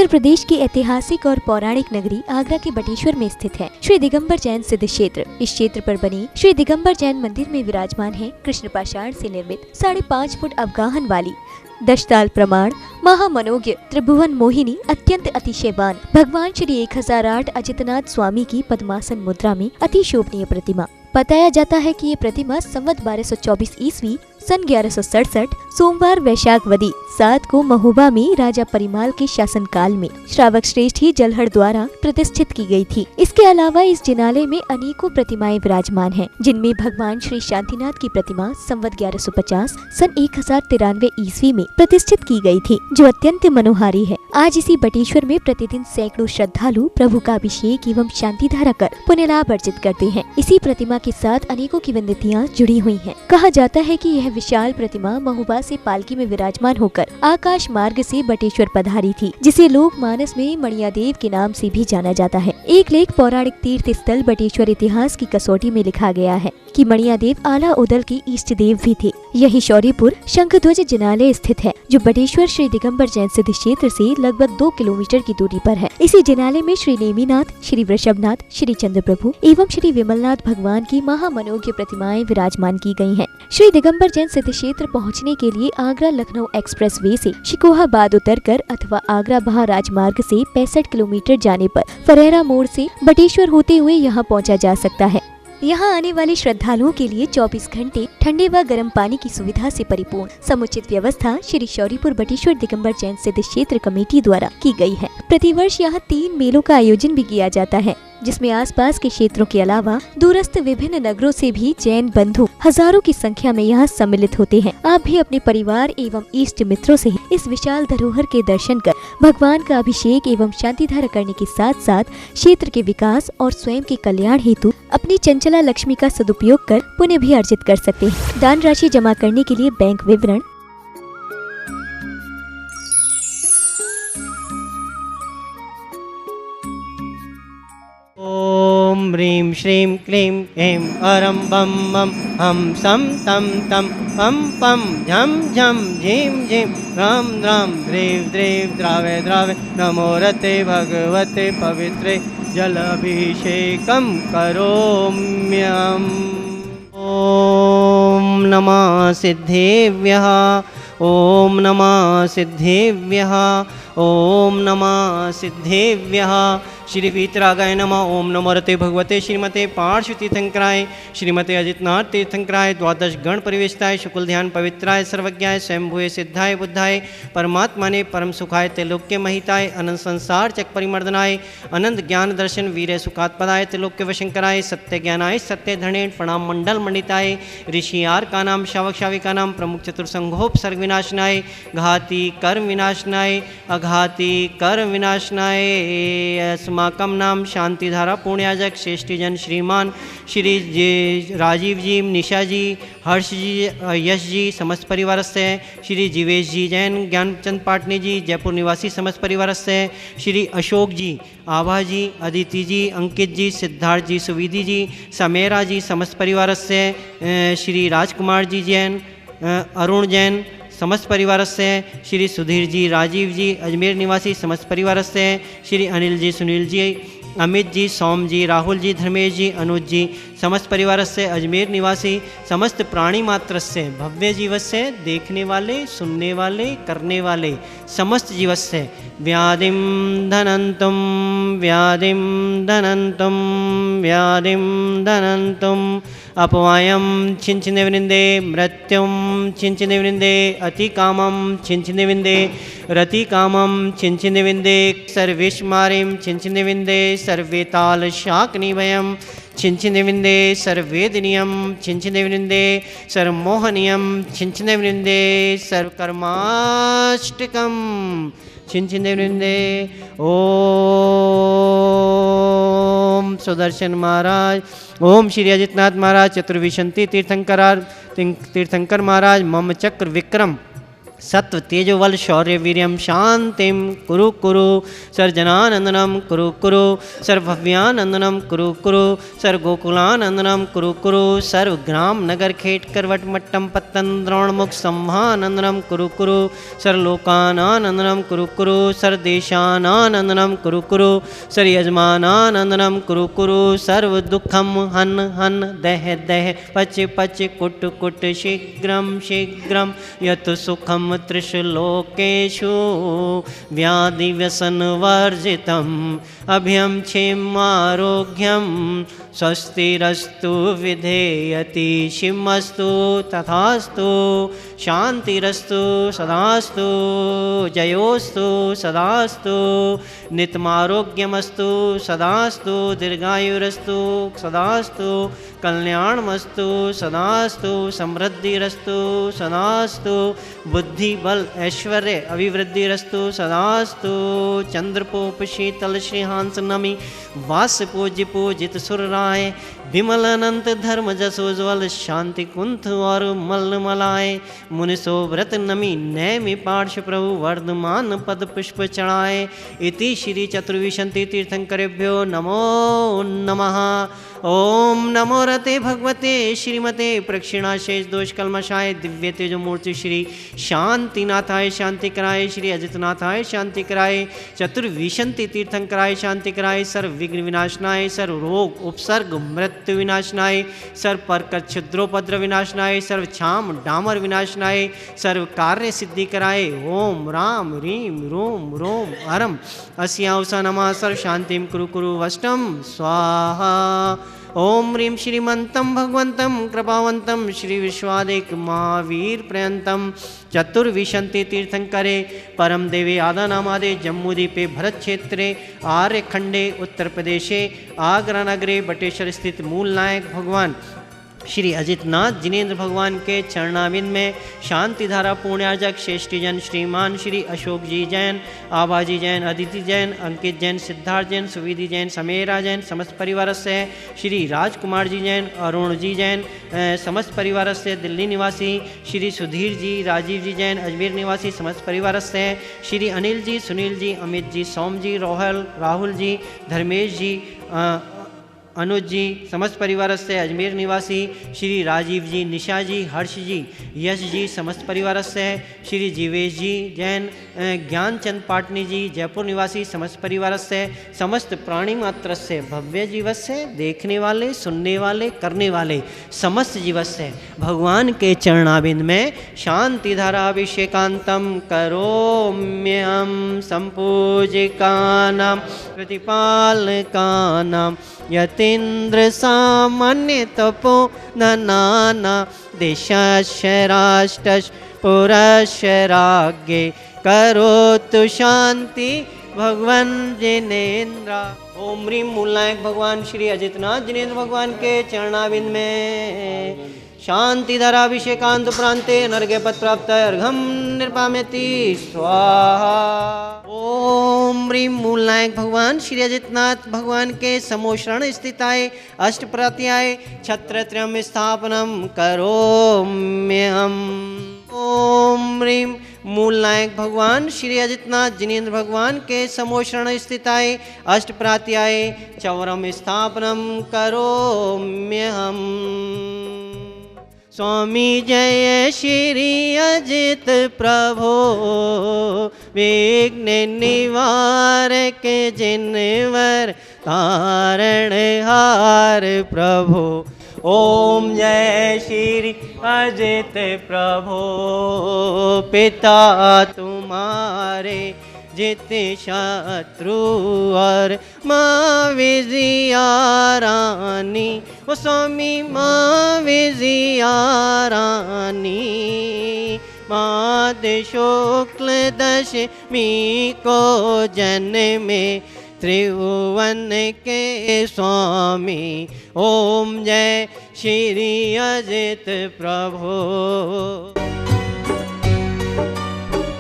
उत्तर प्रदेश की ऐतिहासिक और पौराणिक नगरी आगरा के बटेश्वर में स्थित है श्री दिगंबर जैन सिद्ध क्षेत्र। इस क्षेत्र पर बने श्री दिगंबर जैन मंदिर में विराजमान है कृष्ण पाषाण से निर्मित 5.5 फुट अवगाहन वाली दशताल प्रमाण महामनोज्ञ त्रिभुवन मोहिनी अत्यंत अतिशयवान भगवान श्री 1008 अजितनाथ स्वामी की पद्मासन मुद्रा में अति शोभनीय प्रतिमा। बताया जाता है कि ये प्रतिमा संवत 1224 ईस्वी सन 1167 सोमवार वैशाखवदी 7 को महोबा में राजा परिमाल के शासन काल में श्रावक श्रेष्ठ ही जलहड़ द्वारा प्रतिष्ठित की गई थी। इसके अलावा इस जिनालय में अनेकों प्रतिमाएं विराजमान हैं, जिनमें भगवान श्री शांतिनाथ की प्रतिमा संवत 1150 सन 1093 ईस्वी में प्रतिष्ठित की गई थी, जो अत्यंत मनोहारी है। आज इसी बटेश्वर में प्रतिदिन सैकड़ों श्रद्धालु प्रभु का अभिषेक एवं शांति धारा कर पुण्य लाभ अर्जित करते हैं। इसी प्रतिमा के साथ अनेकों किंवदंतियां जुड़ी हुई हैं। कहा जाता है कि यह विशाल प्रतिमा महोबा से पालकी में विराजमान होकर आकाश मार्ग से बटेश्वर पधारी थी, जिसे लोक मानस में मणियादेव के नाम से भी जाना जाता है। एक लेख पौराणिक तीर्थ स्थल बटेश्वर इतिहास की कसौटी में लिखा गया है कि मणियादेव आला उदल के इष्ट देव भी थे। यही शौर्यपुर शंखध्वज जिनालय स्थित है, जो बटेश्वर श्री दिगंबर जैन सिद्ध क्षेत्र से लगभग 2 किलोमीटर की दूरी पर है। इसी जिनालय में श्री नेमिनाथ, श्री वृषभनाथ, श्री चंद्रप्रभु एवं श्री विमलनाथ भगवान की महामनोज्ञ प्रतिमाएं विराजमान की गई हैं। श्री दिगंबर जैन सिद्ध क्षेत्र पहुंचने के लिए आगरा लखनऊ एक्सप्रेस वे से शिकोहाबाद उतरकर अथवा आगरा बहा राजमार्ग से 65 किलोमीटर जाने पर फरेरा मोड़ से बटेश्वर होते हुए यहाँ पहुँचा जा सकता है। यहाँ आने वाले श्रद्धालुओं के लिए 24 घंटे ठंडे व गर्म पानी की सुविधा से परिपूर्ण समुचित व्यवस्था श्री शौर्यपुर बटेश्वर दिगंबर जैन सिद्ध क्षेत्र कमेटी द्वारा की गई है। प्रतिवर्ष यहाँ 3 मेलों का आयोजन भी किया जाता है, जिसमें आसपास के क्षेत्रों के अलावा दूरस्थ विभिन्न नगरों से भी जैन बंधु हजारों की संख्या में यहाँ सम्मिलित होते हैं। आप भी अपने परिवार एवं इष्ट मित्रों से इस विशाल धरोहर के दर्शन कर भगवान का अभिषेक एवं शांति धारा करने के साथ साथ क्षेत्र के विकास और स्वयं के कल्याण हेतु अपनी चंचला लक्ष्मी का सदुपयोग कर पुण्य भी अर्जित कर सकते हैं। दान राशि जमा करने के लिए बैंक विवरण ओम ह्रीं श्रीं क्लीं ऐं अरं बम बम हम सम तम तम पम पम झम झम झीं झीं राम राम द्रेव द्रेव द्रावे द्रावे नमो रते भगवते पवित्रे जलाभिषेकं करोम्यहम्। ओम नमः सिद्धेभ्यः, ओम नमः सिद्धेभ्यः, ओम नमः सिद्धेभ्यः। श्री वीतरागाय नमः। ओम नमो रते भगवते श्रीमते पार्श्व तीर्थंकराय श्रीमते अजितनाथ तीर्थंकराय द्वादश गण परिवेशिताय शुक्ल ध्यान पवित्राय सर्वज्ञाय स्वयंभूय सिद्धाय बुद्धाय परमात्माने परम सुखाय त्रैलोक्य महिताय अनंत संसार चक परिमर्दनाय अनंत ज्ञान दर्शन वीर सुखात्पदाय त्रैलोक्य वशंकराय सत्य ज्ञानाय सत्य धरणेन प्रणाम मंडल मंडिताय ऋषियार का नाम शावक शाविका नाम प्रमुख चतुर्संघोप सर्ग विनाशनाय घाती कर्म विनाशनाय अघाती कर्म विनाशनाय अस्माकम नाम शांतिधारा पुण्याजक श्रेष्ठी जन श्रीमान श्री राजीव जी, निशा जी, हर्ष जी, यश जी समस्त परिवार से, श्री जीवेश जी जैन, ज्ञानचंद पाटनी जी जयपुर निवासी समस्त परिवार से, श्री अशोक जी, आभा जी, अदिति जी, अंकित जी, सिद्धार्थ जी, सुविधि जी, समेरा जी समस्त परिवार से, श्री राजकुमार जी जैन, अरुण जैन समस्त परिवार से, श्री सुधीर जी, राजीव जी अजमेर निवासी समस्त परिवार से, श्री अनिल जी, सुनील जी, अमित जी, सोम जी, राहुल जी, धर्मेश जी, अनुज जी समस्त परिवार से, अजमेर निवासी समस्त प्राणी मात्र से, भव्य जीव से, देखने वाले, सुनने वाले, करने वाले समस्त जीव से, व्याधिम धनंतुम व्याधिम धनंतुम व्याधिम धनंतुम अपवायम छिंचिने वृंदे मृत्युम छिंचिने वृंदे अति कामम छिंचिने विंदे रति कामम छिंचिने विंदे सर्वेश्मारिम छिंचिने विंदे सर्वेताल शाकनिभयम छिंचिने विंदे सर्वेदनियम छिंचिने विंदे सर्वमोहनियम छिंचिने विंदे सर्वकर्माष्टकम छिंचिने विंदे। ओम सुदर्शन महाराज, ओम श्री अजितनाथ महाराज, चतुर्विशंति तीर्थंकर महाराज, मम चक्र विक्रम सत्व तेजो बल शौर्य वीर्यम शांतिम कुरु कुरु सर्जनानंदनम कुरु कुरु सर्वभव्यानंदनम कुरु कुरु सर्व गोकुलानंदनम कुरु कुरु सर्व ग्राम नगर खेट करवट मट्टम पत्तन द्रोणमुख संभानंदनम कुरु कुरु सर्वलोकानानंदनम कुरु कुरु सर्वदेशानानंदनम कुरु कुरु सर्वयजमानानंदनम कुरु कुरु सर्व दुखम हन हन दह दह पच पच कुट कुट शीघ्रम शीघ्रम यत सुखम त्रिशलोकेषु व्याधि व्यसन वर्जितम अभयम क्षेमारोग्यम स्वस्तिरस्तु विधेयति शिवमस्तु तथास्तु शांतिरस्तु सदास्तु जयोस्तु सदास्तु नित्यमारोग्यमस्तु सदास्तु दीर्घायुरस्तु सदास्तु कल्याणमस्तु सदास्तु समृद्धिरस्तु सदास्तु बुद्धि बल ऐश्वर्य अभिवृद्धिरस्तु सदास्तु चंद्रपोप शीतल श्रीहांस नमी वास्य पूज्य पूजित सुरराय विमल अनंत धर्म जसोज्वल शांति कुंथ और मल मलाय मुनिसो व्रत नमी नैमि पार्श्व प्रभु वर्धमान पद पुष्प चढ़ाए इति श्री चतुर्विशंति तीर्थंकरेभ्यो नमो नमः। ओम नमो रते भगवते श्रीमते प्रक्षिणाशेष दोष कलमशाय दिव्य तेजो मूर्ति श्री शांतिनाथाय शांति कराय श्री अजितनाथाय शांति कराय चतुर्विशंति तीर्थंकराय शांति कराय सर्व विघ्न विनाशनाय सर्व रोग उपसर्ग मृत्यु विनाशनाय सर्व परकट क्षुद्रोपद्र विनाशनाय सर्व छाम डामर विनाशनाय सर्व कार्य सिद्धि कराय ओम राम रीम रोम रोम हरम अस्यावसा नमः सर्व शांतिम कुरु कुरु वष्टम स्वाहा। ओम ह्रीं श्रीमन्तं भगवन्तं कृपावन्तं श्री विश्वादिक महावीर पर्यन्तं चतुर्विशंति तीर्थंकरे परम देवे आदानामादे जम्मूद्वीपे भरत क्षेत्रे आर्यखंडे उत्तर प्रदेशे आगरा नगरे बटेश्वर स्थित मूल नायक भगवान श्री अजितनाथ जिनेन्द्र भगवान के चरणाविंद में शांति धारा पुण्यार्जक श्रेष्ठीजन श्रीमान श्री अशोक जी जैन, आबाजी जैन, अदिति जैन, अंकित जैन, सिद्धार्थ जैन, सुविधि जैन, समेरा जैन समस्त परिवार से श्री राजकुमार जी जैन, अरुण जी जैन समस्त परिवार से दिल्ली निवासी श्री सुधीर जी, राजीव जी जैन अजमेर निवासी समस्त परिवार से श्री अनिल जी, सुनील जी, अमित जी, सोम जी, राहुल जी, धर्मेश जी, अनुज जी समस्त परिवार से अजमेर निवासी श्री राजीव जी, निशा जी, हर्ष जी, यश जी समस्त परिवार से श्री जीवेश जी जैन, ज्ञानचंद पाटनी जी जयपुर निवासी समस्त परिवार से समस्त प्राणी मात्र से भव्य जीवस से देखने वाले सुनने वाले करने वाले समस्त जीवस से भगवान के चरणाबिंद में शांति धारा अभिषेकांतम करोम्यहम संपूजिकानां प्रतिपालकानां यतीन्द्र सामान्य तपो नाना देशस्य राष्ट्रस्य पुरस्य राज्ञे करोतु शांति भगवान जिनेन्द्र। ओम ह्रीं मूलनायक भगवान श्री अजितनाथ जिनेन्द्र भगवान के चरणाबिंद में शांति धाराभिषेकांत प्रांते नर्घ्य पत्राप्त अर्घम निर्पाम्यति स्वाहा। ओम ह्रीं मूलनायक भगवान श्री अजितनाथ भगवान के समोशरण स्थिताय अष्ट प्रत्याय छत्रत्रयम् स्थापनम करोम्यहम्। ओम ह्रीं मूलनायक भगवान श्री अजितनाथ जिनेन्द्र भगवान के समोशरण स्थिताय अष्ट प्रात्याय चौरम स्थापनम करोम्यहम्। स्वामी जय श्री अजित प्रभो विघ्न निवारक जिनवर तारण हार प्रभो। ओम जय श्री अजित प्रभो पिता तुम्हारे जित शत्रु और माँ विजया रानी। वो स्वामी माँ विजया रानी माद शुक्ल दशमी को जन्मे त्रिभुवन के स्वामी। ओम जय श्री अजित प्रभो।